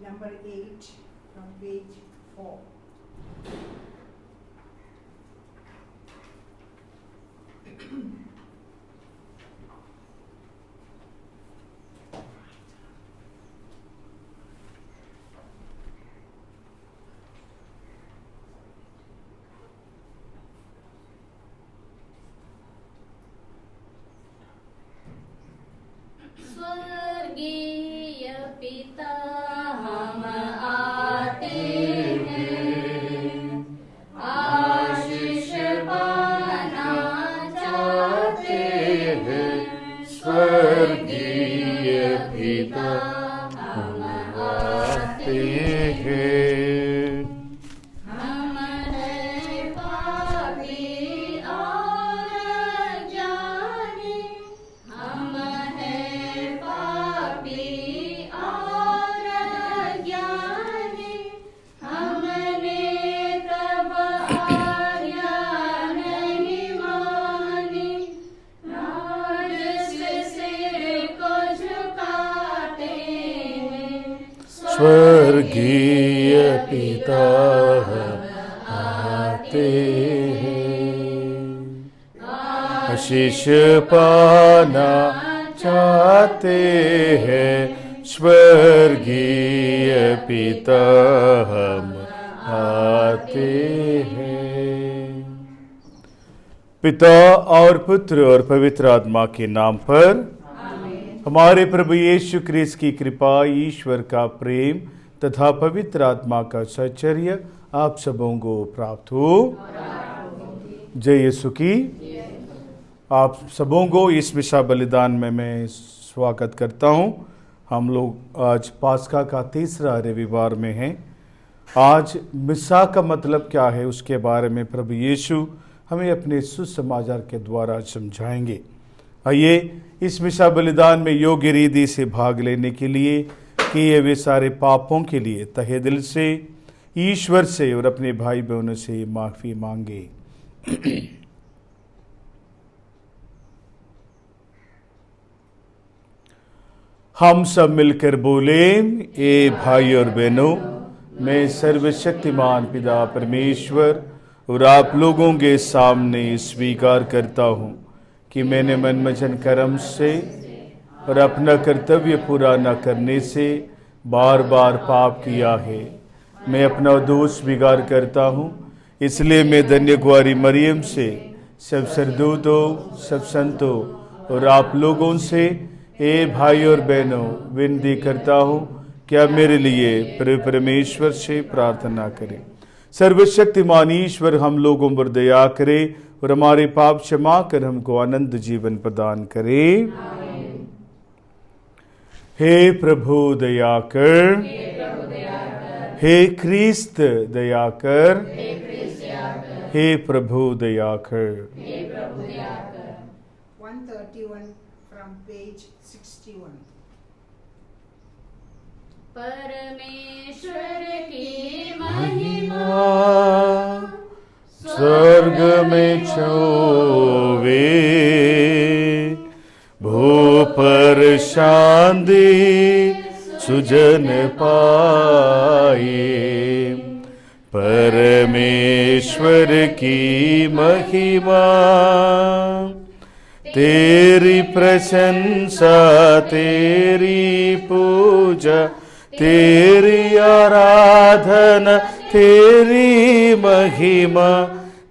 number 8 from page 4. स्वर्गीय पिता हम आते हैं, आशीष पाना चाहते हैं। स्वर्गीय पिता हम आते हैं। हम हैं पापी और अज्ञानी, हम हैं पापी और अज्ञानी। हमने तब आज्ञा नहीं मानी, आज से सिर को झुकाते हैं। स्वर्गीय पिता हम आते हैं, आशीष पाना चाहते हैं। स्वर्गीय पिता हम आते हैं। पिता और पुत्र और पवित्र आत्मा के नाम पर हमारे प्रभु यीशु क्रिस्त की कृपा, ईश्वर का प्रेम तथा पवित्र आत्मा का साहचर्य आप सबों को प्राप्त हो। जय यीशु की। आप सबों को इस मिशा बलिदान में मैं स्वागत करता हूं। हम लोग आज पास्का का तीसरा रविवार में हैं। आज मिशा का मतलब क्या है उसके बारे में प्रभु यीशु हमें अपने सुसमाचार के द्वारा समझाएंगे। आइए इस मिशा बलिदान में योग्य रीति से भाग लेने के लिए किए वे सारे पापों के लिए तहे दिल से ईश्वर से और अपने भाई बहनों से माफी मांगे। हम सब मिलकर बोले, ए भाई और बहनों, मैं सर्वशक्तिमान पिता परमेश्वर और आप लोगों के सामने स्वीकार करता हूँ कि मैंने मन वचन कर्म से और अपना कर्तव्य पूरा न करने से बार बार पाप किया है। मैं अपना दोष स्वीकार करता हूँ, इसलिए मैं धन्य कुंवारी मरियम से, सब सरदूतों, सब संतों और आप लोगों से, ए भाई और बहनों, विनती करता हूँ कि आप मेरे लिए प्रभु परमेश्वर से प्रार्थना करें। सर्वशक्तिमान ईश्वर हम लोगों पर दया करे और हमारे पाप क्षमा कर हमको आनंद जीवन प्रदान करे। हे प्रभु दया कर, हे ख्रीस्त दया कर, हे प्रभु दया कर। 131 from page 61. परमेश्वर की महिमा स्वर्ग में छोवे, भू पर शांति सुजन पाए। परमेश्वर की महिमा, तेरी प्रशंसा, तेरी पूजा, तेरी आराधना, तेरी महिमा,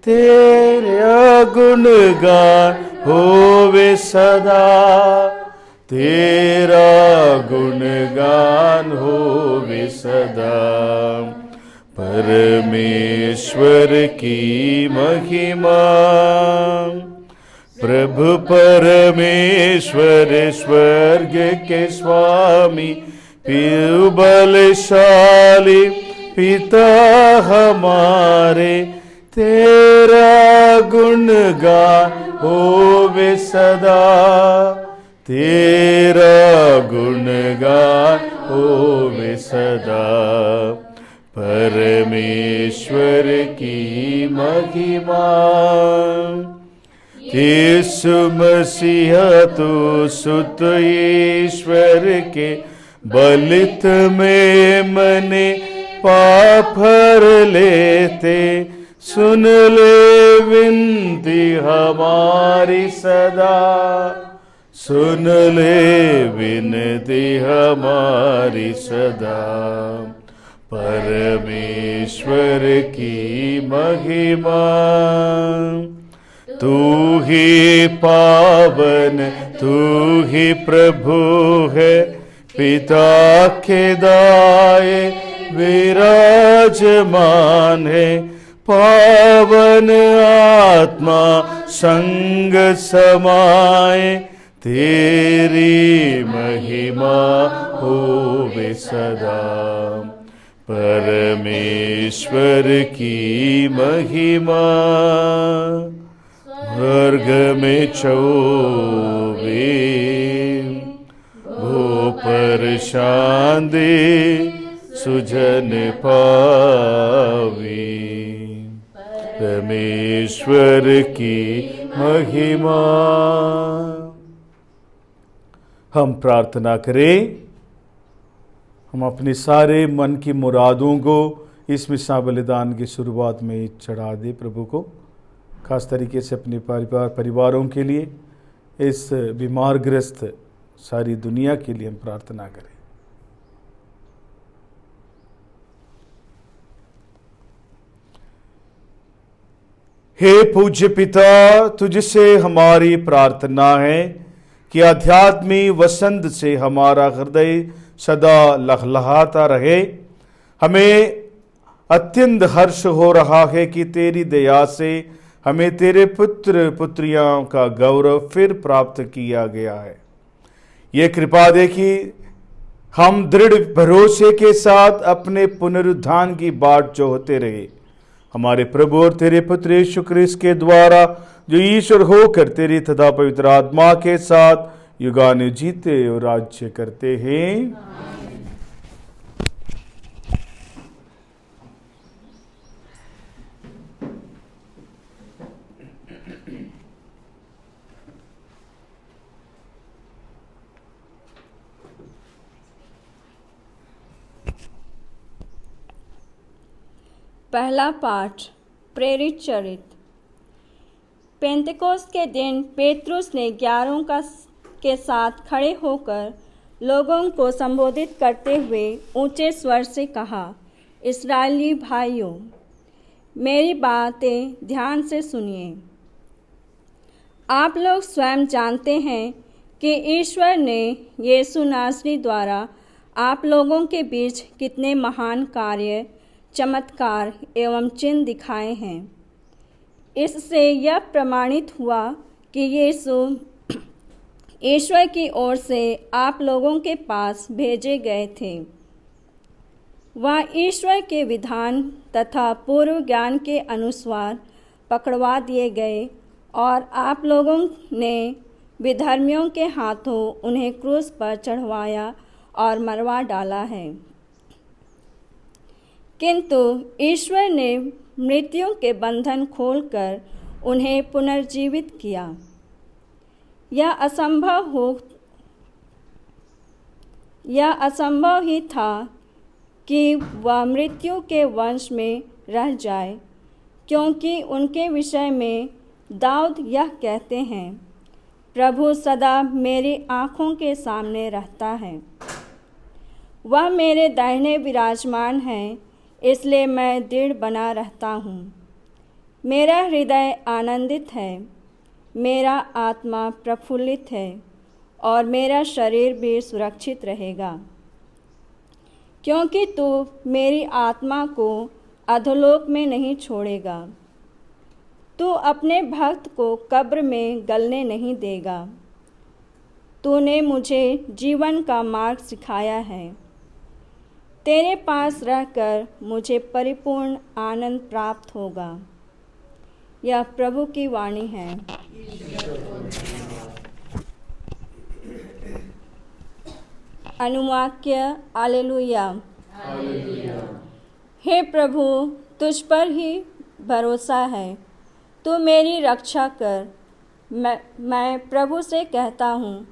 तेरा गुणगान होवे सदा, तेरा गुणगान होवे सदा। परमेश्वर की महिमा, प्रभु परमेश्वर स्वर्ग के स्वामी, पिता बलशाली पिता हमारे, तेरा गुणगान होवे सदा, तेरा गुणगान होवे सदा। परमेश्वर की महिमा, यीशु मसीह तू सुत ईश्वर के बलित में मने पाप हर लेते, सुन ले विनती हमारी सदा, सुन ले विनती हमारी सदा। परमेश्वर की महिमा, तू ही पावन, तू ही प्रभु है, पिता के दाए विराजमान है। पावन आत्मा संग समाए, तेरी महिमा होवे सदा। परमेश्वर की महिमा, स्वर्ग में चौबे भू पर शांति सुजन पावी। परमेश्वर की महिमा। हम प्रार्थना करें। हम अपने सारे मन की मुरादों को इस मिसा बलिदान की शुरुआत में चढ़ा दे प्रभु को। खास तरीके से अपने परिवारों के लिए, इस बीमारग्रस्त सारी दुनिया के लिए हम प्रार्थना करें। हे पूज्य पिता, तुझसे हमारी प्रार्थना है कि आध्यात्मिक वसंत से हमारा हृदय सदा लहलहाता रहे। हमें अत्यंत हर्ष हो रहा है कि तेरी दया से हमें तेरे पुत्र पुत्रियों का गौरव फिर प्राप्त किया गया है। ये कृपा दे कि हम दृढ़ भरोसे के साथ अपने पुनरुत्थान की बाट जोहते रहे। हमारे प्रभु और तेरे पुत्र यीशु ख्रीस्त के द्वारा, जो ईश्वर होकर तेरी तथा पवित्र आत्मा के साथ युगान जीते और राज्य करते हैं। पहला पाठ, प्रेरित चरित्र। पेंतेकोस्त के दिन पेत्रुस ने 11 के साथ खड़े होकर लोगों को संबोधित करते हुए ऊंचे स्वर से कहा, इस्राएली भाइयों, मेरी बातें ध्यान से सुनिए। आप लोग स्वयं जानते हैं कि ईश्वर ने यीशु नासरी द्वारा आप लोगों के बीच कितने महान कार्य, चमत्कार एवं चिन्ह दिखाए हैं। इससे यह प्रमाणित हुआ कि यीशु ईश्वर की ओर से आप लोगों के पास भेजे गए थे। वह ईश्वर के विधान तथा पूर्व ज्ञान के अनुसार पकड़वा दिए गए और आप लोगों ने विधर्मियों के हाथों उन्हें क्रूस पर चढ़वाया और मरवा डाला है। किंतु ईश्वर ने मृत्यु के बंधन खोलकर उन्हें पुनर्जीवित किया। यह असंभव ही था कि वह मृत्यु के वंश में रह जाए, क्योंकि उनके विषय में दाऊद यह कहते हैं, प्रभु सदा मेरी आँखों के सामने रहता है। वह मेरे दाहिने विराजमान है, इसलिए मैं दृढ़ बना रहता हूँ। मेरा हृदय आनंदित है, मेरा आत्मा प्रफुल्लित है और मेरा शरीर भी सुरक्षित रहेगा, क्योंकि तू मेरी आत्मा को अधोलोक में नहीं छोड़ेगा। तू अपने भक्त को कब्र में गलने नहीं देगा। तूने मुझे जीवन का मार्ग सिखाया है। तेरे पास रहकर मुझे परिपूर्ण आनंद प्राप्त होगा। यह प्रभु की वाणी है। अनुवाक्य हालेलुया। हे प्रभु, तुझ पर ही भरोसा है, तू मेरी रक्षा कर। मैं प्रभु से कहता हूँ,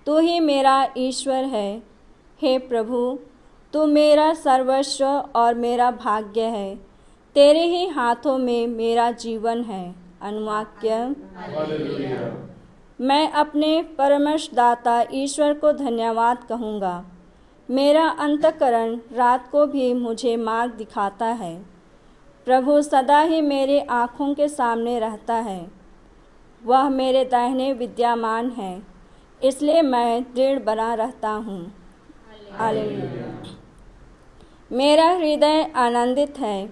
तू ही मेरा ईश्वर है। हे प्रभु, तू मेरा सर्वस्व और मेरा भाग्य है। तेरे ही हाथों में मेरा जीवन है। अनुवाक्य। मैं अपने परमशदाता ईश्वर को धन्यवाद कहूँगा। मेरा अंतःकरण रात को भी मुझे मार्ग दिखाता है। प्रभु सदा ही मेरे आँखों के सामने रहता है। वह मेरे दाहिने विद्यमान है, इसलिए मैं दृढ़ बना रहता हूँ। हालेलुया। मेरा हृदय आनंदित है,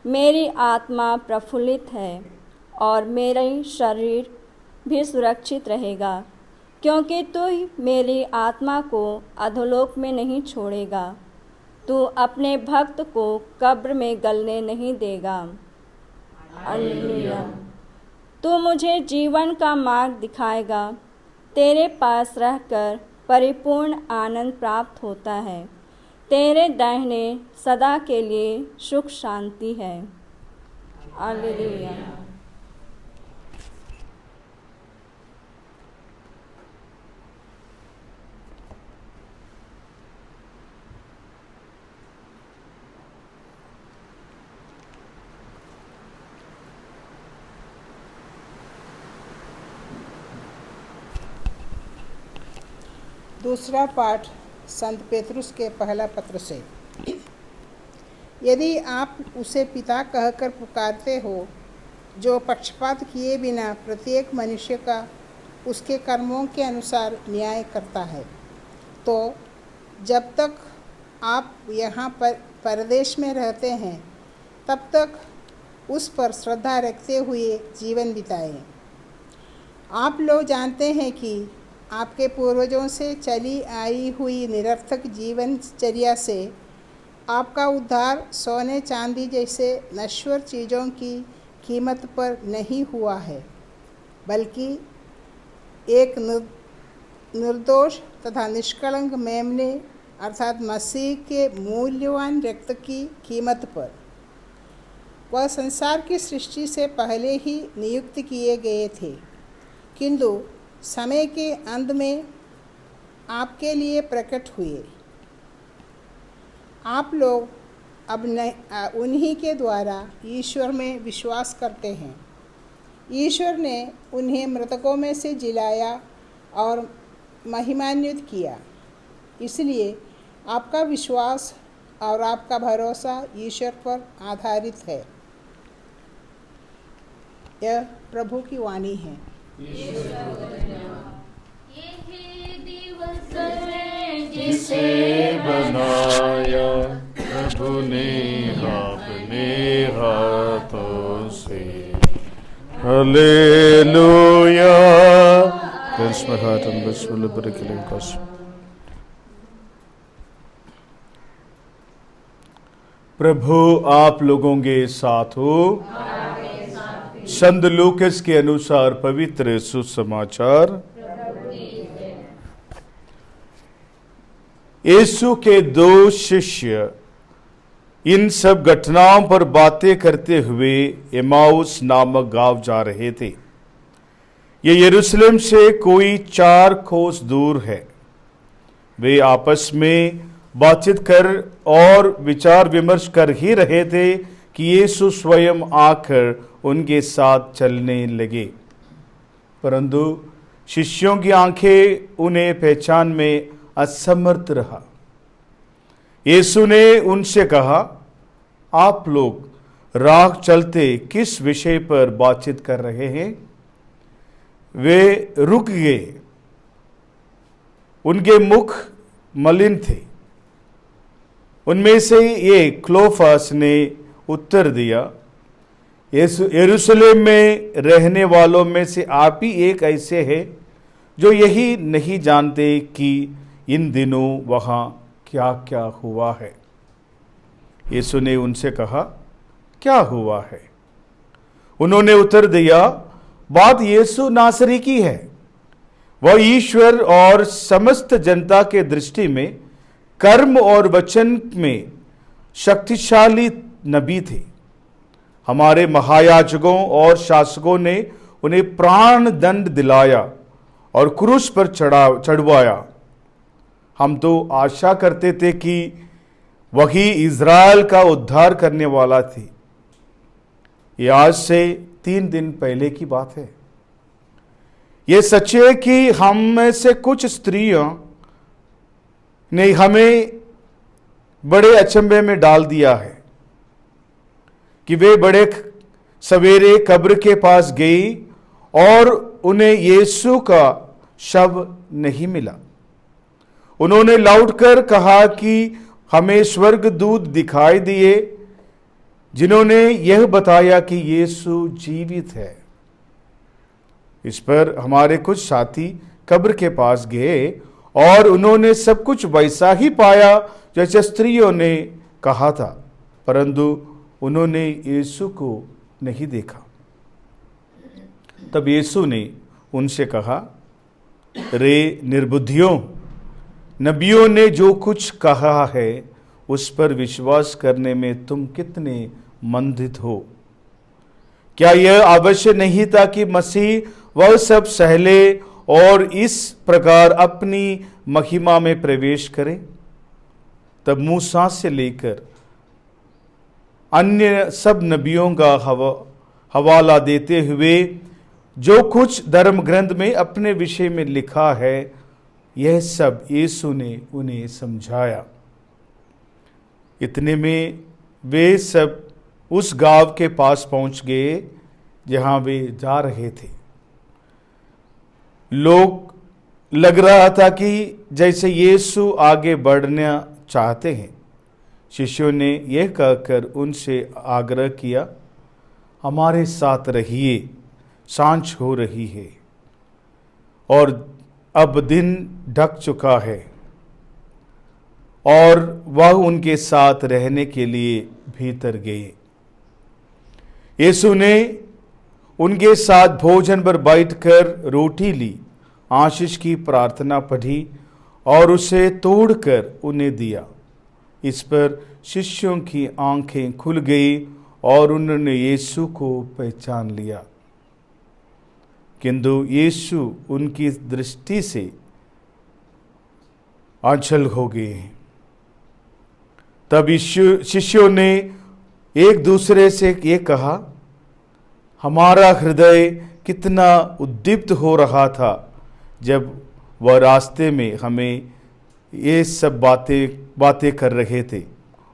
मेरी आत्मा प्रफुल्लित है और मेरा शरीर भी सुरक्षित रहेगा, क्योंकि तू मेरी आत्मा को अधोलोक में नहीं छोड़ेगा। तू अपने भक्त को कब्र में गलने नहीं देगा। हालेलुया। तू मुझे जीवन का मार्ग दिखाएगा। तेरे पास रहकर परिपूर्ण आनंद प्राप्त होता है। तेरे दाहिने सदा के लिए सुख शांति है। हालेलुया। दूसरा पाठ संत पेतरुस के पहला पत्र से। यदि आप उसे पिता कहकर पुकारते हो, जो पक्षपात किए बिना प्रत्येक मनुष्य का उसके कर्मों के अनुसार न्याय करता है, तो जब तक आप यहाँ पर परदेश में रहते हैं, तब तक उस पर श्रद्धा रखते हुए जीवन बिताएं। आप लोग जानते हैं कि आपके पूर्वजों से चली आई हुई निरर्थक जीवनचर्या से आपका उद्धार सोने चांदी जैसे नश्वर चीज़ों की कीमत पर नहीं हुआ है, बल्कि एक निर्दोष तथा निष्कलंक मेमने अर्थात मसीह के मूल्यवान रक्त की कीमत पर। वह संसार की सृष्टि से पहले ही नियुक्त किए गए थे, किंतु समय के अंत में आपके लिए प्रकट हुए। आप लोग अब उन्हीं के द्वारा ईश्वर में विश्वास करते हैं। ईश्वर ने उन्हें मृतकों में से जिलाया और महिमान्वित किया। इसलिए आपका विश्वास और आपका भरोसा ईश्वर पर आधारित है। यह प्रभु की वाणी है। जिसे बनाया प्रभु ने अपने हाथों से। Hallelujah. Cleanse my heart and bless my lips with a killing cause. प्रभु आप लोगों के साथ हो। संत लूकास के अनुसार पवित्र सुसमाचार। यीशु के दो शिष्य इन सब घटनाओं पर बातें करते हुए एमाउस नामक गांव जा रहे थे। ये यरूशलेम से कोई 4 कोस दूर है। वे आपस में बातचीत कर और विचार विमर्श कर ही रहे थे कि यीशु स्वयं आकर उनके साथ चलने लगे, परंतु शिष्यों की आंखें उन्हें पहचान में असमर्थ रहा। यीशु ने उनसे कहा, आप लोग राह चलते किस विषय पर बातचीत कर रहे हैं? वे रुक गए। उनके मुख मलिन थे। उनमें से एक क्लोफास ने उत्तर दिया, यरूशलेम में रहने वालों में से आप ही एक ऐसे हैं जो यही नहीं जानते कि इन दिनों वहाँ क्या क्या हुआ है। यीशु ने उनसे कहा, क्या हुआ है? उन्होंने उत्तर दिया, बात यीशु नासरी की है। वह ईश्वर और समस्त जनता के दृष्टि में कर्म और वचन में शक्तिशाली नबी थे। हमारे महायाजकों और शासकों ने उन्हें प्राण दंड दिलाया और क्रूस पर चढ़वाया। हम तो आशा करते थे कि वही इज़राइल का उद्धार करने वाला थी। ये आज से 3 दिन पहले की बात है। ये सच है कि हम में से कुछ स्त्रियों ने हमें बड़े अचंभे में डाल दिया है कि वे बड़े सवेरे कब्र के पास गई और उन्हें यीशु का शव नहीं मिला। उन्होंने लौटकर कहा कि हमें स्वर्गदूत दिखाई दिए जिन्होंने यह बताया कि यीशु जीवित है। इस पर हमारे कुछ साथी कब्र के पास गए और उन्होंने सब कुछ वैसा ही पाया जैसे स्त्रियों ने कहा था, परंतु उन्होंने यीशु को नहीं देखा। तब यीशु ने उनसे कहा, रे निर्बुद्धियों, नबियों ने जो कुछ कहा है उस पर विश्वास करने में तुम कितने मंदित हो। क्या यह आवश्यक नहीं था कि मसीह वह सब सहले और इस प्रकार अपनी महिमा में प्रवेश करे? तब मूसा से लेकर अन्य सब नबियों का हवाला देते हुए जो कुछ धर्म ग्रंथ में अपने विषय में लिखा है, यह सब यीशु ने उन्हें समझाया। इतने में वे सब उस गांव के पास पहुंच गए जहां वे जा रहे थे। लोग लग रहा था कि जैसे यीशु आगे बढ़ना चाहते हैं। शिष्यों ने यह कहकर उनसे आग्रह किया, हमारे साथ रहिए, सांझ हो रही है और अब दिन ढक चुका है। और वह उनके साथ रहने के लिए भीतर गए। यीशु ने उनके साथ भोजन पर बैठकर रोटी ली, आशीष की प्रार्थना पढ़ी और उसे तोड़कर उन्हें दिया। इस पर शिष्यों की आंखें खुल गई और उन्होंने यीशु को पहचान लिया, किंतु यीशु उनकी दृष्टि से आंचल हो गए। तब शिष्यों ने एक दूसरे से ये कहा, हमारा हृदय कितना उद्दीप्त हो रहा था जब वह रास्ते में हमें ये सब बातें कर रहे थे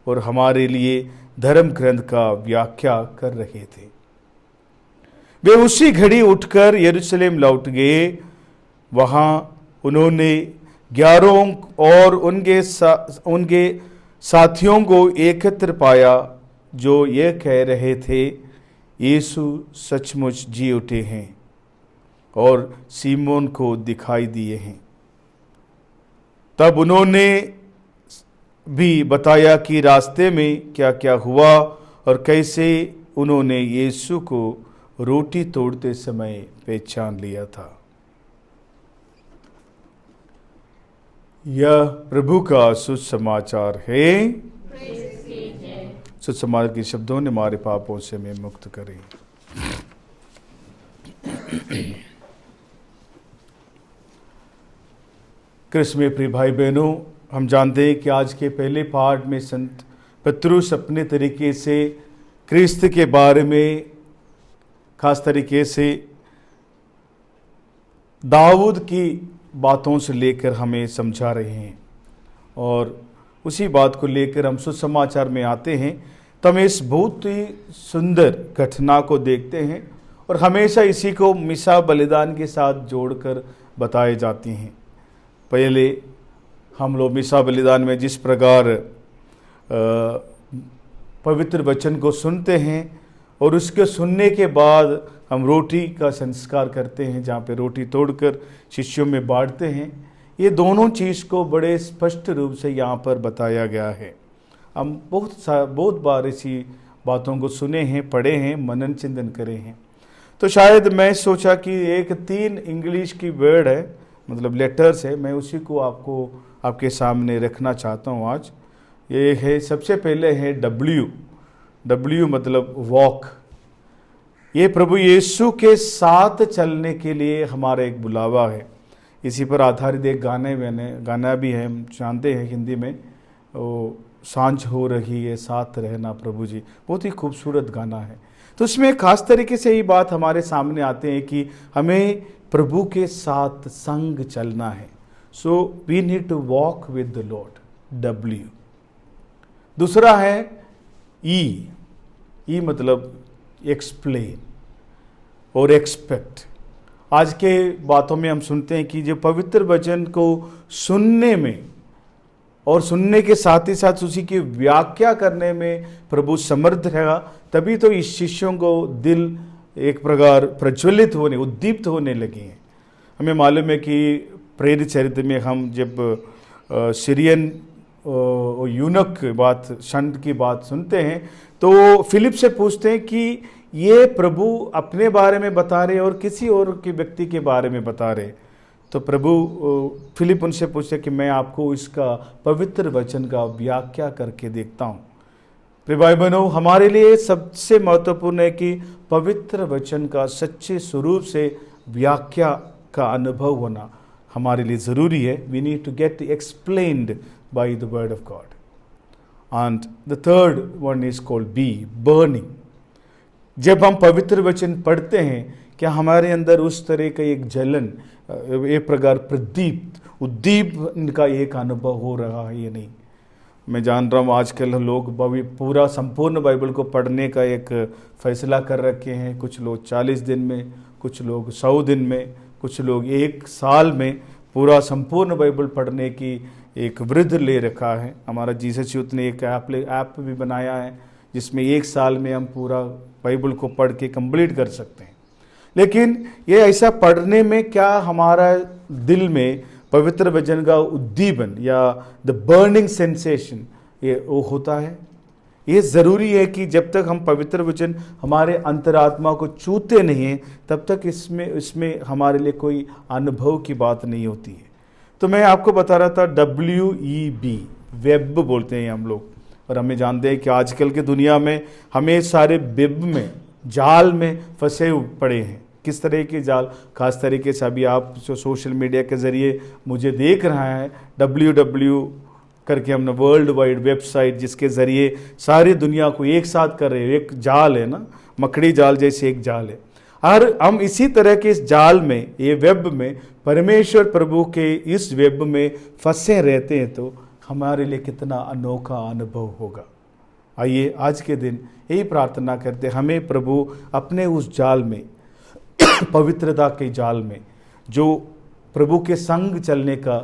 और हमारे लिए धर्म ग्रंथ का व्याख्या कर रहे थे। वे उसी घड़ी उठकर यरूशलेम लौट गए। वहाँ उन्होंने 11 और उनके साथियों को एकत्र पाया जो ये कह रहे थे, यीशु सचमुच जी उठे हैं और सीमोन को दिखाई दिए हैं। तब उन्होंने भी बताया कि रास्ते में क्या क्या हुआ और कैसे उन्होंने यीशु को रोटी तोड़ते समय पहचान लिया था। यह प्रभु का सुसमाचार है। सुसमाचार के शब्दों ने हमारे पापों से हमें मुक्त करें। कृष्ण में प्रिय भाई बहनों, हम जानते हैं कि आज के पहले पाठ में संत पत्रुस अपने तरीके से क्रिस्त के बारे में, खास तरीके से दाऊद की बातों से लेकर हमें समझा रहे हैं और उसी बात को लेकर हम सुसमाचार में आते हैं तो हम इस बहुत ही सुंदर घटना को देखते हैं और हमेशा इसी को मिसा बलिदान के साथ जोड़कर बताए जाती हैं। पहले हम लोग मिसा बलिदान में जिस प्रकार पवित्र वचन को सुनते हैं और उसके सुनने के बाद हम रोटी का संस्कार करते हैं, जहाँ पे रोटी तोड़कर शिष्यों में बांटते हैं। ये दोनों चीज़ को बड़े स्पष्ट रूप से यहाँ पर बताया गया है। हम बहुत बार ऐसी बातों को सुने हैं, पढ़े हैं, मनन चिंतन करे हैं। तो शायद मैं सोचा कि एक 3 इंग्लिश की वर्ड है, मतलब लेटर्स है, मैं उसी को आपके सामने रखना चाहता हूँ आज। ये है, सबसे पहले है W मतलब वॉक। ये प्रभु यीशु के साथ चलने के लिए हमारा एक बुलावा है। इसी पर आधारित एक गाना भी है, हम जानते हैं हिंदी में, वो सांझ हो रही है साथ रहना प्रभु जी, बहुत ही खूबसूरत गाना है। तो उसमें खास तरीके से ये बात हमारे सामने आते हैं कि हमें प्रभु के साथ संग चलना है। So we need to walk with the Lord, W। दूसरा है ई मतलब एक्सप्लेन और एक्सपेक्ट। आज के बातों में हम सुनते हैं कि जो पवित्र वचन को सुनने में और सुनने के साथ ही साथ उसी की व्याख्या करने में प्रभु समर्थ रहेगा, तभी तो इस शिष्यों को दिल एक प्रकार प्रज्वलित होने, उद्दीप्त होने लगे हैं। हमें मालूम है कि प्रेरित चरित्र में हम जब सीरियन यूनक की बात, संत की बात सुनते हैं, तो फिलिप से पूछते हैं कि ये प्रभु अपने बारे में बता रहे और किसी और के व्यक्ति के बारे में बता रहे। तो प्रभु फिलिप उनसे पूछते कि मैं आपको इसका पवित्र वचन का व्याख्या करके देखता हूँ। प्रिय भाई बहनों, हमारे लिए सबसे महत्वपूर्ण है कि पवित्र वचन का सच्चे स्वरूप से व्याख्या का अनुभव होना हमारे लिए ज़रूरी है। We need to get explained by the word of God. And the third one is called B, burning. जब हम पवित्र वचन पढ़ते हैं, क्या हमारे अंदर उस तरह का एक जलन, एक प्रकार प्रदीप्त उद्दीपन का एक अनुभव हो रहा है या नहीं? मैं जान रहा हूँ आजकल लोग पूरा संपूर्ण बाइबल को पढ़ने का एक फैसला कर रखे हैं। कुछ लोग 40 दिन में, कुछ लोग 100 दिन में, कुछ लोग 1 साल में पूरा संपूर्ण बाइबल पढ़ने की एक वृद्ध ले रखा है। हमारा जीसस यूथ ने एक ऐप भी बनाया है जिसमें 1 साल में हम पूरा बाइबल को पढ़ के कंप्लीट कर सकते हैं। लेकिन ये ऐसा पढ़ने में क्या हमारा दिल में पवित्र वचन का उद्दीपन या द बर्निंग सेंसेशन ये वो होता है? ये ज़रूरी है कि जब तक हम पवित्र वचन हमारे अंतरात्मा को छूते नहीं हैं, तब तक इसमें हमारे लिए कोई अनुभव की बात नहीं होती है। तो मैं आपको बता रहा था WEB, वेब बोलते हैं हम लोग, और हमें जानते हैं कि आजकल की दुनिया में हमें सारे वेब में, जाल में फंसे पड़े हैं। किस तरह के जाल? खास तरीके से अभी आप जो सोशल मीडिया के ज़रिए मुझे देख रहा है, WW करके हमने वर्ल्ड वाइड वेबसाइट, जिसके ज़रिए सारी दुनिया को एक साथ कर रहे हैं। एक जाल है ना, मकड़ी जाल जैसे एक जाल है। और हम इसी तरह के इस जाल में, ये वेब में, परमेश्वर प्रभु के इस वेब में फंसे रहते हैं, तो हमारे लिए कितना अनोखा अनुभव होगा। आइए आज के दिन यही प्रार्थना करते, हमें प्रभु अपने उस जाल में, पवित्रता के जाल में, जो प्रभु के संग चलने का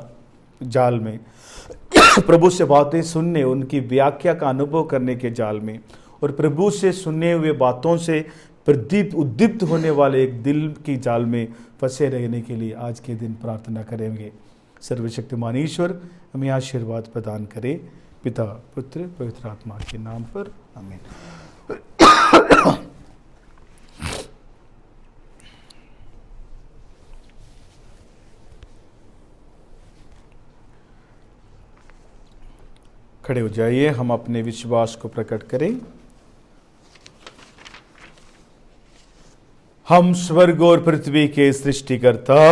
जाल में, प्रभु से बातें सुनने, उनकी व्याख्या का अनुभव करने के जाल में, और प्रभु से सुने हुए बातों से उद्दीप्त होने वाले एक दिल की जाल में फंसे रहने के लिए आज के दिन प्रार्थना करेंगे। सर्वशक्तिमान ईश्वर हमें आशीर्वाद प्रदान करे, पिता, पुत्र, पवित्र आत्मा के नाम पर, आमीन। खड़े हो जाइए, हम अपने विश्वास को प्रकट करें। हम स्वर्ग और पृथ्वी के सृष्टिकर्ता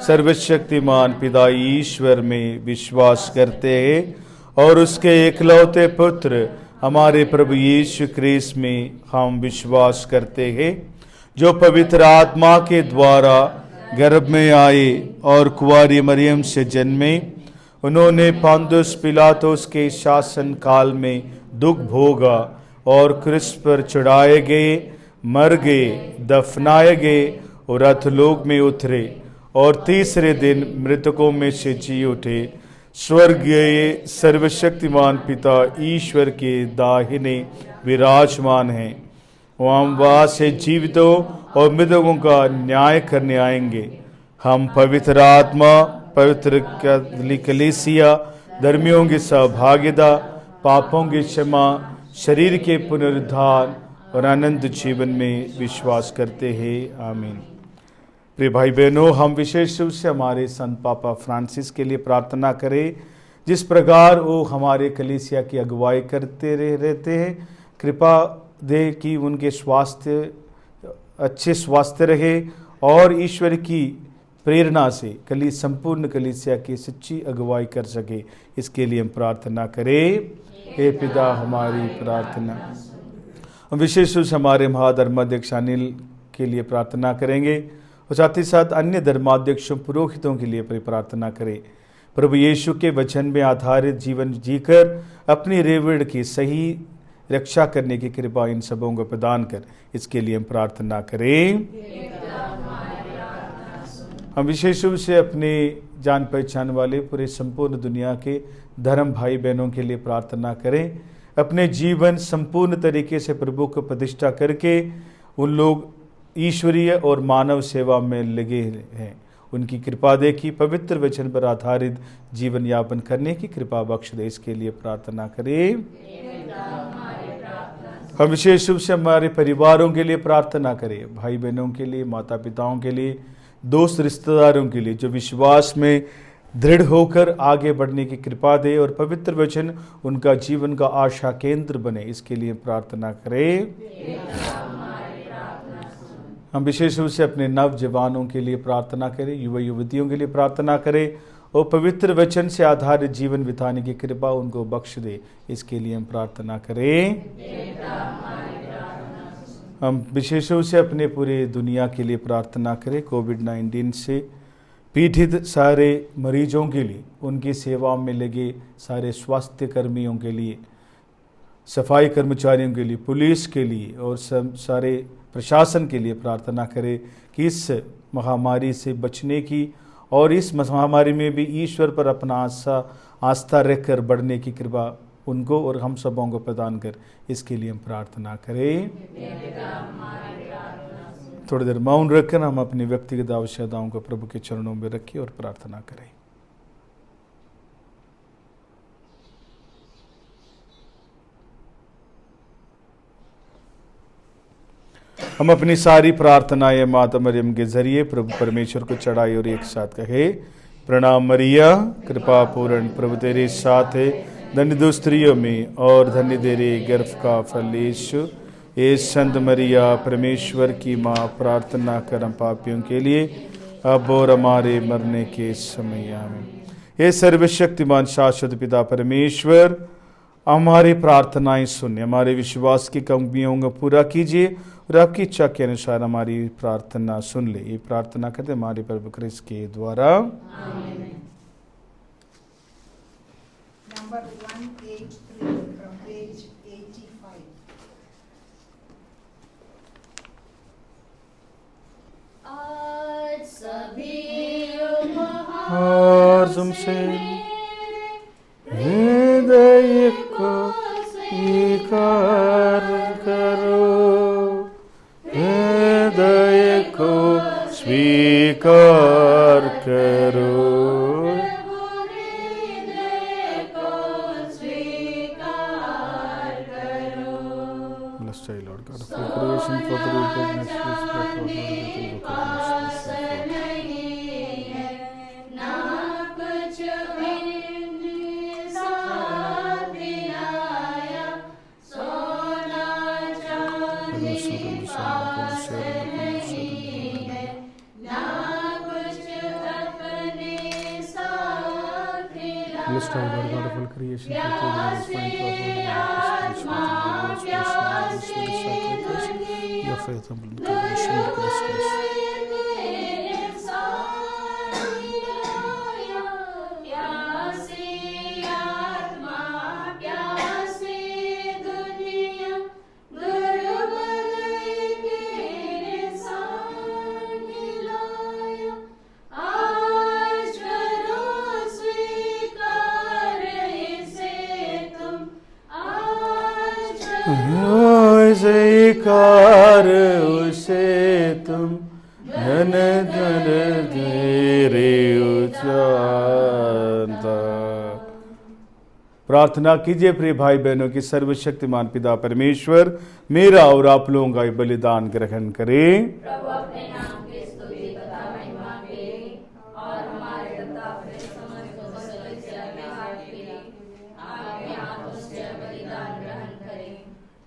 सर्वशक्तिमान पिता ईश्वर में विश्वास करते हैं और उसके एकलौते पुत्र हमारे प्रभु यीशु ख्रीस्त में हम विश्वास करते हैं, जो पवित्र आत्मा के द्वारा गर्भ में आए और कुंवारी मरियम से जन्मे। उन्होंने पोंतियुस पिलातुस के शासन काल में दुख भोगा और क्रूस पर चढ़ाए गए, मर गए, दफनाए गए और अधोलोक में उतरे और तीसरे दिन मृतकों में से जी उठे। स्वर्गीय सर्वशक्तिमान पिता ईश्वर के दाहिने विराजमान हैं। वहाँ से जीवितों और मृतकों का न्याय करने आएंगे। हम पवित्र आत्मा, पवित्र कलीसिया, धर्मियों की सहभागिता, पापों की क्षमा, शरीर के पुनरुद्धार और अनंत जीवन में विश्वास करते हैं, आमीन। प्रिय भाई बहनों, हम विशेष रूप से हमारे संत पापा फ्रांसिस के लिए प्रार्थना करें। जिस प्रकार वो हमारे कलीसिया की अगुवाई करते रहते हैं, कृपा दे कि उनके स्वास्थ्य अच्छे स्वास्थ्य रहे और ईश्वर की प्रेरणा से संपूर्ण कलीसिया की सच्ची अगुवाई कर सके, इसके लिए हम प्रार्थना करें। हे पिता, हमारी प्रार्थना। हम विशेष रूप से हमारे महाधर्माध्यक्ष अनिल के लिए प्रार्थना करेंगे और साथ ही साथ अन्य धर्माध्यक्षों, पुरोहितों के लिए प्रार्थना करें। प्रभु यीशु के वचन में आधारित जीवन जीकर अपनी रेवड़ की सही रक्षा करने की कृपा इन सबों को प्रदान कर, इसके लिए हम प्रार्थना करें। हम विशेष रूप से अपने जान पहचान वाले पूरे संपूर्ण दुनिया के धर्म भाई बहनों के लिए प्रार्थना करें। अपने जीवन संपूर्ण तरीके से प्रभु को प्रतिष्ठा करके उन लोग ईश्वरीय और मानव सेवा में लगे हैं। उनकी कृपा दे कि पवित्र वचन पर आधारित जीवन यापन करने की कृपा बख्श दे, इसके लिए प्रार्थना करें। हम विशेष रूप से हमारे परिवारों के लिए प्रार्थना करें, भाई बहनों के लिए, माता पिताओं के लिए, दोस्त रिश्तेदारों के लिए, जो विश्वास में दृढ़ होकर आगे बढ़ने की कृपा दे और पवित्र वचन उनका जीवन का आशा केंद्र बने, इसके लिए प्रार्थना करें। हम विशेष रूप से अपने नवजवानों के लिए प्रार्थना करें, युवा युवतियों के लिए प्रार्थना करें और पवित्र वचन से आधारित जीवन बिताने की कृपा उनको बख्श दे, इसके लिए हम प्रार्थना करें। हम विशेष रूप से अपने पूरे दुनिया के लिए प्रार्थना करें। कोविड-19 से पीड़ित सारे मरीजों के लिए, उनकी सेवा में लगे सारे स्वास्थ्य कर्मियों के लिए, सफाई कर्मचारियों के लिए, पुलिस के लिए और सारे प्रशासन के लिए प्रार्थना करें कि इस महामारी से बचने की और इस महामारी में भी ईश्वर पर अपना आस्था रखकर बढ़ने की कृपा उनको और हम सबों को प्रदान कर, इसके लिए हम प्रार्थना करें। थोड़ी देर मौन रखकर हम अपनी व्यक्तिगत आवश्यकताओं को प्रभु के चरणों में रखें और प्रार्थना करें। हम अपनी सारी प्रार्थनाएं माता मरियम के जरिए प्रभु परमेश्वर को चढ़ाई और एक साथ कहे। प्रणाम मरिया, कृपा पूर्ण, प्रभु तेरे साथ है, धन्य तू स्त्रियों में और धन्य तेरे गर्भ का फल यीशु। ये संत मरिया परमेश्वर की माँ, प्रार्थना कर हम पापियों के लिए अब और हमारे मरने के समय आमीन। हे सर्वशक्तिमान शाश्वत पिता परमेश्वर, हमारी प्रार्थनाएं सुनिए, हमारे विश्वास की कमियों को पूरा कीजिए और आपकी इच्छा के अनुसार हमारी प्रार्थना सुन ले। ये प्रार्थना करते हमारे प्रभु क्रिस्त के द्वारा। Number 183 from page 85. आज सभी और तुमसे हृदय को स्वीकार करो, हृदय को स्वीकार करो। Blessed are you, Lord God of all creation, for the goodness you spread throughout the Blessed are you, Lord God of all creation, for the goodness you spread throughout your faith and स्वीकार उसे तुम धन धन तेरे उचारता। प्रार्थना कीजिए प्रिय भाई बहनों की, सर्वशक्तिमान पिता परमेश्वर मेरा और आप लोगों का बलिदान ग्रहण करें। प्रभु अपने नाम की स्तुति तथा महिमा के और हमारे तथा अपने समस्त कलीसिया के हाथ के आपके हाथों से बलिदान ग्रहण करें।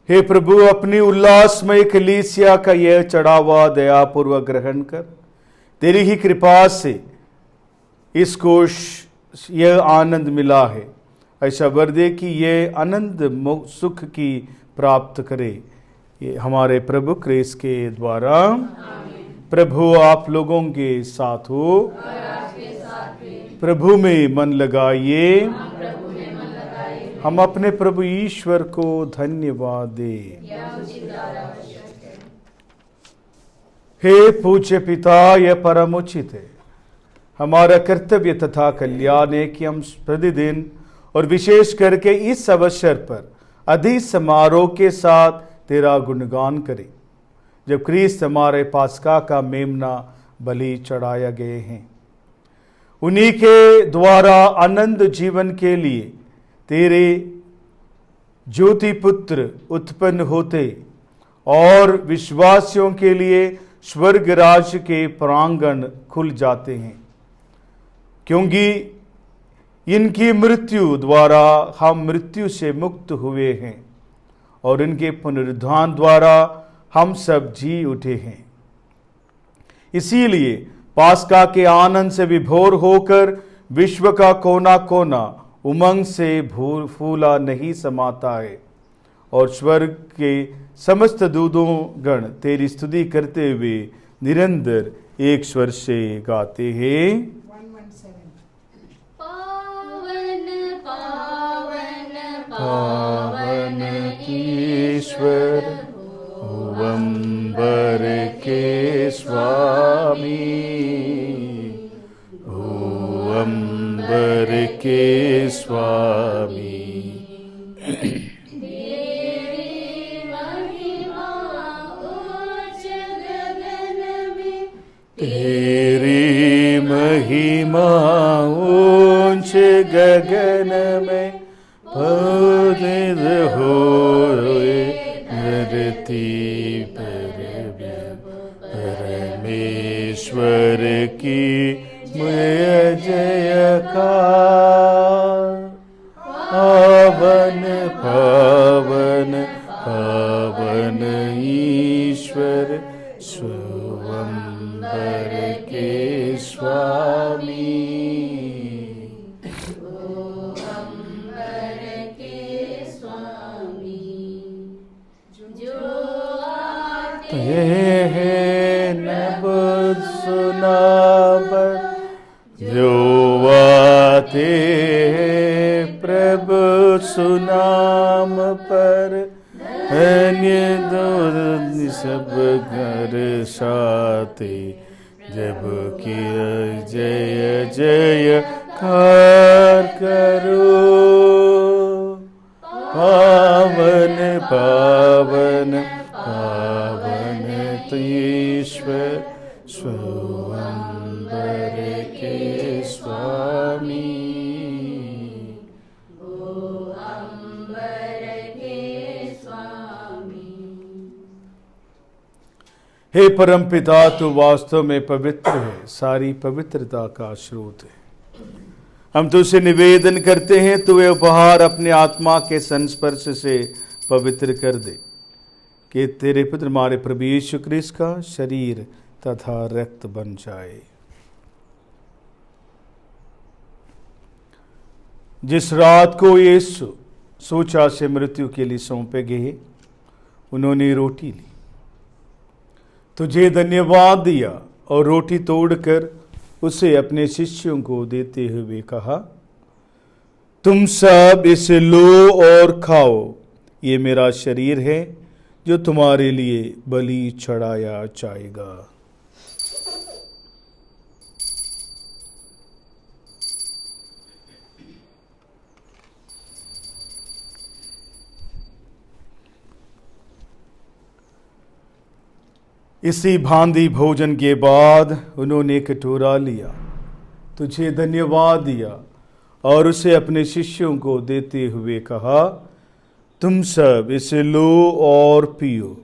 हे प्रभु, अपनी उल्लासमय कलीसिया का यह चढ़ावा दयापूर्वक ग्रहण कर तेरी ही कृपा से इसको यह आनंद मिला है। ऐसा वर दे कि ये आनंद सुख की प्राप्त करे, ये हमारे प्रभु क्रिस्त के द्वारा। प्रभु आप लोगों के साथ हो, प्रभु में मन लगाइए। हम अपने प्रभु ईश्वर को धन्यवाद दे। हे पूज्य पिता, यह परम उचित है, हमारा कर्तव्य तथा कल्याण है कि हम प्रतिदिन और विशेष करके इस अवसर पर अधिक समारोह के साथ तेरा गुणगान करें, जब क्रिस्त हमारे पास्का का मेमना बलि चढ़ाया गए हैं। उन्हीं के द्वारा आनंद जीवन के लिए तेरे ज्योति पुत्र उत्पन्न होते और विश्वासियों के लिए स्वर्ग राज्य के प्रांगण खुल जाते हैं, क्योंकि इनकी मृत्यु द्वारा हम मृत्यु से मुक्त हुए हैं और इनके पुनरुत्थान द्वारा हम सब जी उठे हैं। इसीलिए पास्का के आनंद से विभोर होकर विश्व का कोना कोना उमंग से फूला नहीं समाता है और स्वर्ग के समस्त दूतों गण तेरी स्तुति करते हुए निरंतर एक स्वर से गाते हैं। 117 पावन पावन पावन ईश्वर भुवंबर के स्वामी, भुवंबर के स्वामी। तेरी महिमा ऊंच गगन में पदित होए धरती पर, परमेश्वर की जय जयकार। पावन पावन पावन ईश्वर स्वयंवर के स्वामी। नब सुनाबर जो आते प्रभु सुनाम पर, अन्य दूर सब घर साथे जब कि जय जय कार करो। पावन पावन पावन ईश्वर स्वयंवर के स्वामी। हे परमपिता, तू वास्तव में पवित्र है, सारी पवित्रता का स्रोत है। हम तुझसे निवेदन करते हैं, तू ये उपहार अपने आत्मा के संस्पर्श से पवित्र कर दे, कि तेरे पुत्र हमारे प्रभु यीशु क्रिस्त का शरीर तथा रक्त बन जाए। जिस रात को यीशु सोचा से मृत्यु के लिए सौंपे गए, उन्होंने रोटी ली, तुझे धन्यवाद दिया और रोटी तोड़कर उसे अपने शिष्यों को देते हुए कहा, तुम सब इसे लो और खाओ, ये मेरा शरीर है जो तुम्हारे लिए बलि चढ़ाया जाएगा। इसी भांति भोजन के बाद उन्होंने कटोरा लिया, तुझे धन्यवाद दिया और उसे अपने शिष्यों को देते हुए कहा, तुम सब इसे लो और पियो,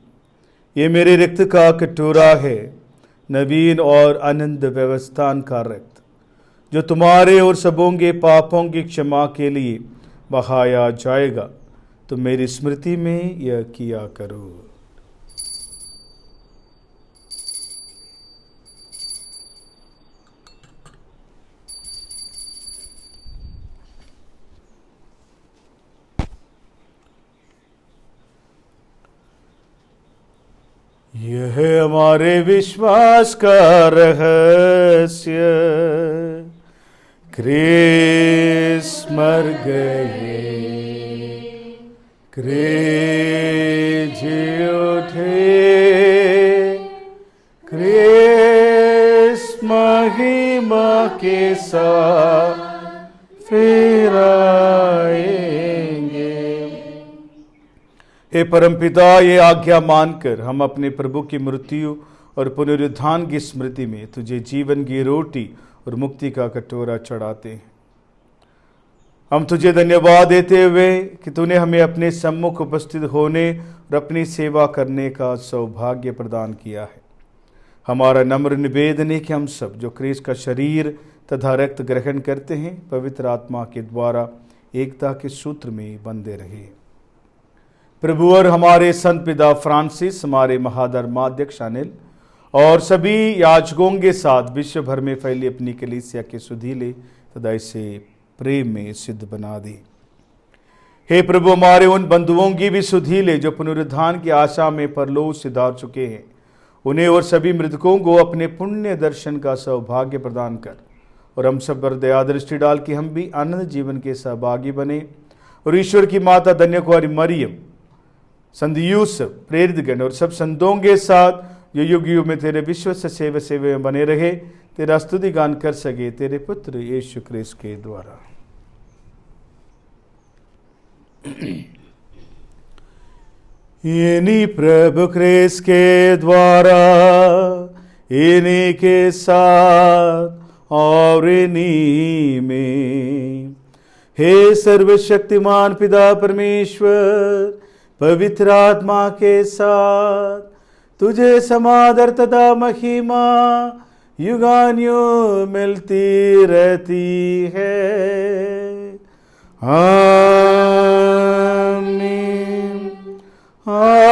ये मेरे रक्त का कटोरा है, नवीन और आनंद व्यवस्थान का रक्त, जो तुम्हारे और सबों के पापों की क्षमा के लिए बहाया जाएगा। तुम मेरी स्मृति में यह किया करो। है हमारे विश्वास का रहस्य। क्रिस्त मर गए, क्रिस्त जी उठे, क्रिस्त महिमा के साथ फिर आएंगे। हे परमपिता, ये आज्ञा मानकर हम अपने प्रभु की मृत्यु और पुनरुत्थान की स्मृति में तुझे जीवन की रोटी और मुक्ति का कटोरा चढ़ाते हैं। हम तुझे धन्यवाद देते हुए कि तूने हमें अपने सम्मुख उपस्थित होने और अपनी सेवा करने का सौभाग्य प्रदान किया है। हमारा नम्र निवेदन है कि हम सब जो क्रिस्त का शरीर तथा रक्त ग्रहण करते हैं, पवित्र आत्मा के द्वारा एकता के सूत्र में बंधे रहे। प्रभु और हमारे संत पिता फ्रांसिस, हमारे महाधर्माध्यक्ष अनिल और सभी याजकों के साथ विश्व भर में फैली अपनी कलीसिया के सुधीले तथा इसे प्रेम में सिद्ध बना दे। हे प्रभु, हमारे उन बंधुओं की भी सुधीले जो पुनरुत्थान की आशा में परलोक सिधार चुके हैं, उन्हें और सभी मृतकों को अपने पुण्य दर्शन का सौभाग्य प्रदान कर और हम सब पर दया दृष्टि डाल कि हम भी आनंद जीवन के सहभागी बने और ईश्वर की माता धन्य कुमारी मरियम, संत यूसुफ, प्रेरितगण और सब संतों के साथ जो युग युग में तेरे विश्व से सेवा में बने रहे, तेरा स्तुति गान कर सके तेरे पुत्र यीशु क्रिस्त के द्वारा। इन्हीं प्रभु क्रिस्त के द्वारा, इन्हीं के साथ और इन्हीं में, हे सर्वशक्तिमान पिता परमेश्वर, पवित्र आत्मा के साथ तुझे समादर तथा महिमा युगान्यों मिलती रहती है। आमीन, आमीन,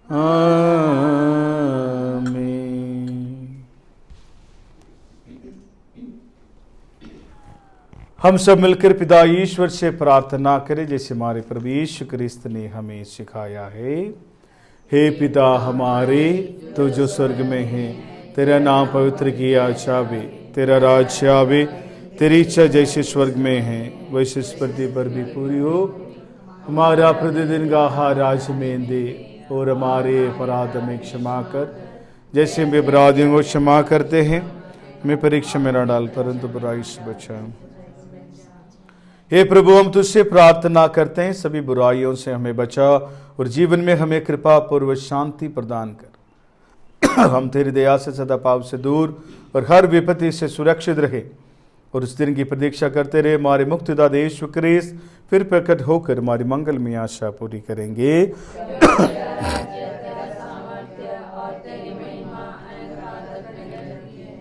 आमीन। हम सब मिलकर पिता ईश्वर से प्रार्थना करें जैसे हमारे प्रभु यीशु क्रिस्त ने हमें सिखाया है। हे पिता हमारे, तो जो स्वर्ग में है, तेरा नाम पवित्र किया जावे, तेरा राज्य आवे, तेरी इच्छा जैसे स्वर्ग में है वैसे इस पृथ्वी पर भी पूरी हो। हमारा प्रतिदिन का आहार आज में दे और हमारे अपराध में क्षमा कर जैसे हम अपराधियों को क्षमा करते हैं। हमें परीक्षा में न डाल परंतु बुराई से बचा। हे प्रभु, हम तुझसे प्रार्थना करते हैं, सभी बुराइयों से हमें बचा और जीवन में हमें कृपा पूर्व शांति प्रदान कर। हम तेरी दया से सदा पाप से दूर और हर विपत्ति से सुरक्षित रहे और उस दिन की प्रतीक्षा करते रहे। हमारे मुक्तिदाता यीशु क्रिस्त फिर प्रकट होकर हमारी मंगलमय आशा पूरी करेंगे।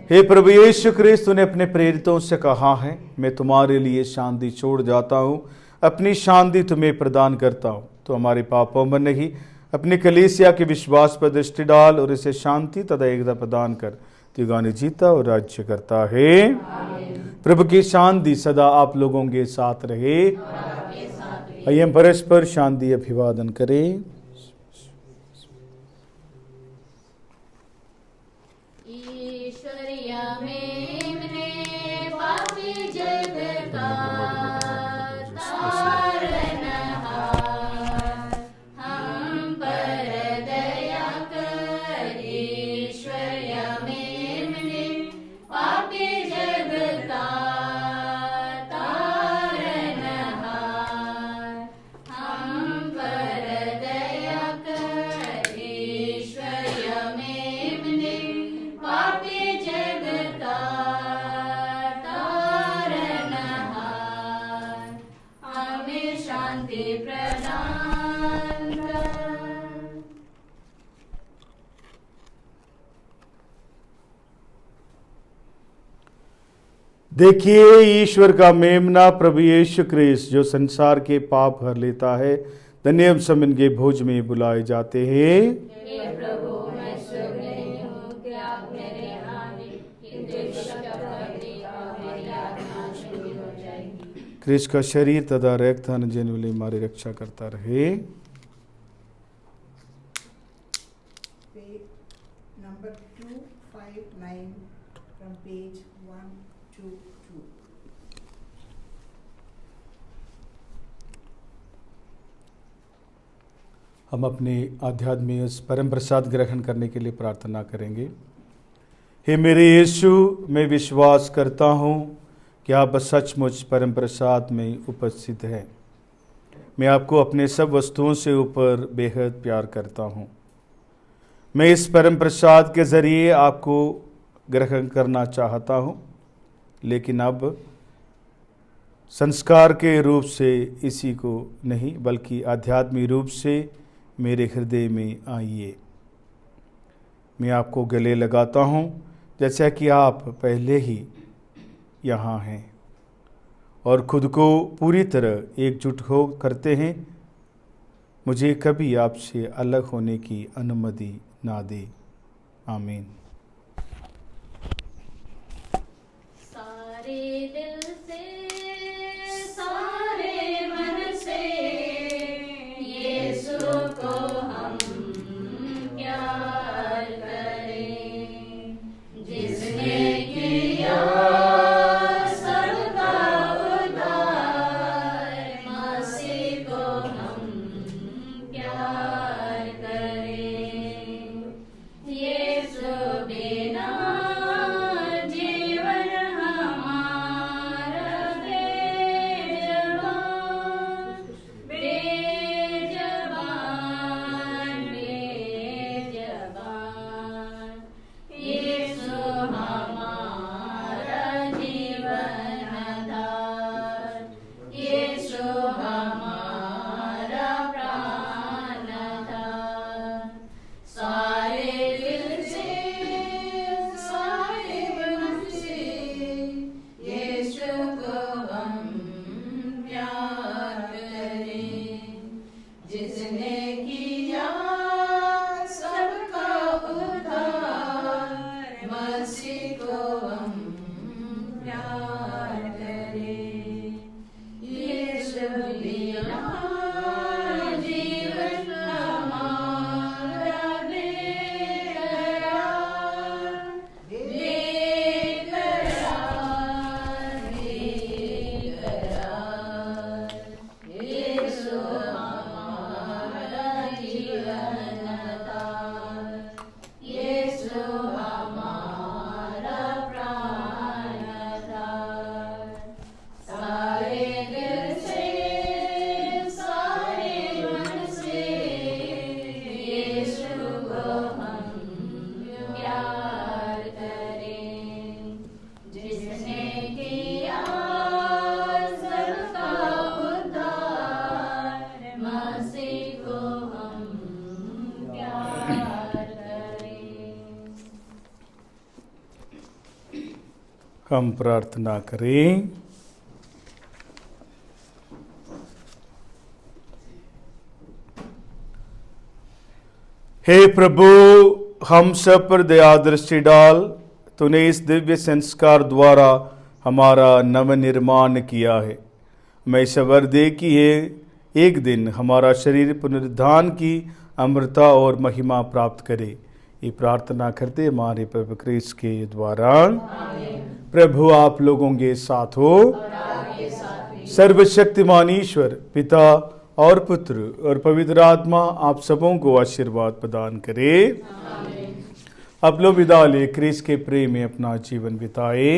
हे प्रभु यीशु क्रिस्त, तूने अपने प्रेरितों से कहा है, मैं तुम्हारे लिए शांति छोड़ जाता हूँ, अपनी शांति तुम्हें प्रदान करता हूँ। तो हमारे पापों में नहीं, अपनी कलीसिया के विश्वास पर दृष्टि डाल और इसे शांति तथा एकता प्रदान कर। युगाने जीता और राज्य करता है। प्रभु की शांति सदा आप लोगों के साथ रहे। आइए हम परस्पर शांति अभिवादन करें। देखिए ईश्वर का मेमना प्रभु यीशु क्रिस्त जो संसार के पाप हर लेता है। धन्य हम सब इनके भोज में बुलाए जाते हैं। हे प्रभु, मैं शुद्ध नहीं हूँ कि आप मेरे आने, किंतु एक शब्द कह दे और मेरी आत्मा शुद्ध हो जाएगी। क्रिस्त का शरीर तथा रक्त जिन हमारी रक्षा करता रहे। पेज 122। हम अपने आध्यात्मिक परम प्रसाद ग्रहण करने के लिए प्रार्थना करेंगे। हे मेरे यीशु, मैं विश्वास करता हूँ कि आप सचमुच परम प्रसाद में उपस्थित हैं। मैं आपको अपने सब वस्तुओं से ऊपर बेहद प्यार करता हूँ। मैं इस परम प्रसाद के ज़रिए आपको ग्रहण करना चाहता हूँ, लेकिन अब संस्कार के रूप से इसी को नहीं बल्कि आध्यात्मिक रूप से मेरे हृदय में आइए। मैं आपको गले लगाता हूँ जैसा कि आप पहले ही यहाँ हैं और खुद को पूरी तरह एकजुट हो करते हैं। मुझे कभी आपसे अलग होने की अनुमति ना दे। आमीन। सारे दिल से, सारे मन से यीशु को हम प्यार करें, जिसने किया सबका उद्धार, मसीह को हम प्यार करें। यीशु बिना जीवन हमारा बेज़बान, बेज़बान, बेज़बान। यीशु हमारा जीवन आधार, यीशु हमारा प्राण आधार। सारे दिल से, सारे मन से यीशु को हम प्यार करें, जिसने किया सबका उद्धार, मसीह को हम प्यार करें। यीशु बिना जीवन हमारा बेकरार, बेकरार, बेकरार। यीशु हमारा जीवन आधार, यीशु हमारा प्राण आधार। सारे दिल से, सारे मन से यीशु को हम प्यार करें, जिसने किया सबका उद्धार, मसीह को हम प्यार करें। हम प्रार्थना करें। हे प्रभु, हम सब पर दया दृष्टि डाल। तूने इस दिव्य संस्कार द्वारा हमारा नवनिर्माण किया है। मैं इसे वर दे कि ये एक दिन हमारा शरीर पुनरुत्थान की अमृता और महिमा प्राप्त करे। ये प्रार्थना करते हमारे प्रभु क्रिस्त के द्वारा। प्रभु आप लोगों के साथ हो। सर्वशक्तिमान ईश्वर पिता और पुत्र और पवित्र आत्मा आप सबों को आशीर्वाद प्रदान करे। अब लोग विदा ले क्रिस्त के प्रेम में अपना जीवन बिताए।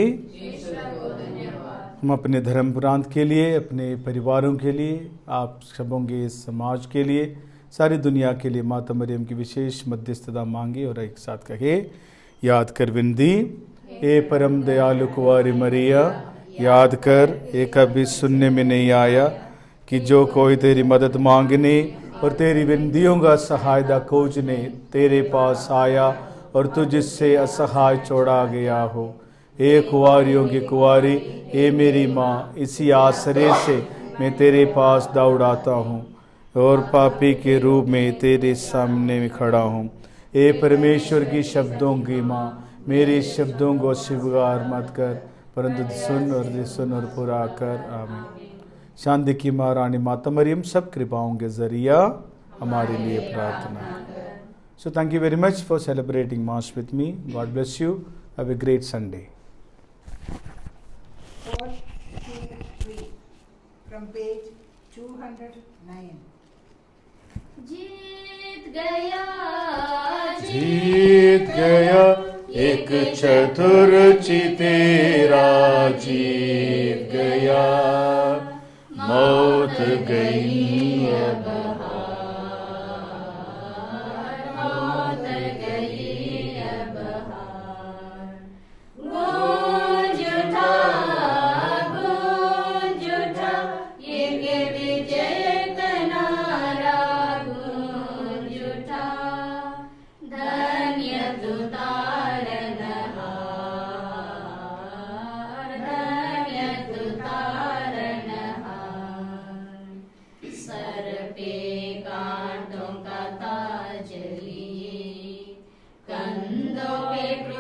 हम अपने धर्म प्रांत के लिए, अपने परिवारों के लिए, आप सबों के समाज के लिए, सारी दुनिया के लिए माता मरियम की विशेष मध्यस्थता मांगे और एक साथ कहे, याद कर विनती। ए परम दयालु कुंवारी मरिया, याद कर एक कभी सुनने में नहीं आया कि जो कोई तेरी मदद मांगने और तेरी विनतियों का सहायता खोजने तेरे पास आया और तुझसे असहाय छोड़ा गया हो। ए कुंवारियों की कुंवारी, ए मेरी माँ, इसी आश्रय से मैं तेरे पास दौड़ाता हूँ और पापी के रूप में तेरे सामने में खड़ा हूँ। ए परमेश्वर की शब्दों की माँ, मेरे शब्दों को स्वीकार मत कर, परंतु सुन और पूरा कर। आमीन। शांति की माँ रानी माता मरियम सब कृपाओं के जरिया हमारे लिए प्रार्थना करें। So thank you very much for celebrating Mass with me. God bless you. Have a great Sunday. from page 209. जीत गया जीत गया एक चतुर चितेरा, जीत गया मौत गई अब मौत गई अब हार। गूंज उठा ये विजय का नारा, गूंज उठा धन्य तू तारनहार, धन्य तू तारनहार। सर पे कांटों का ताज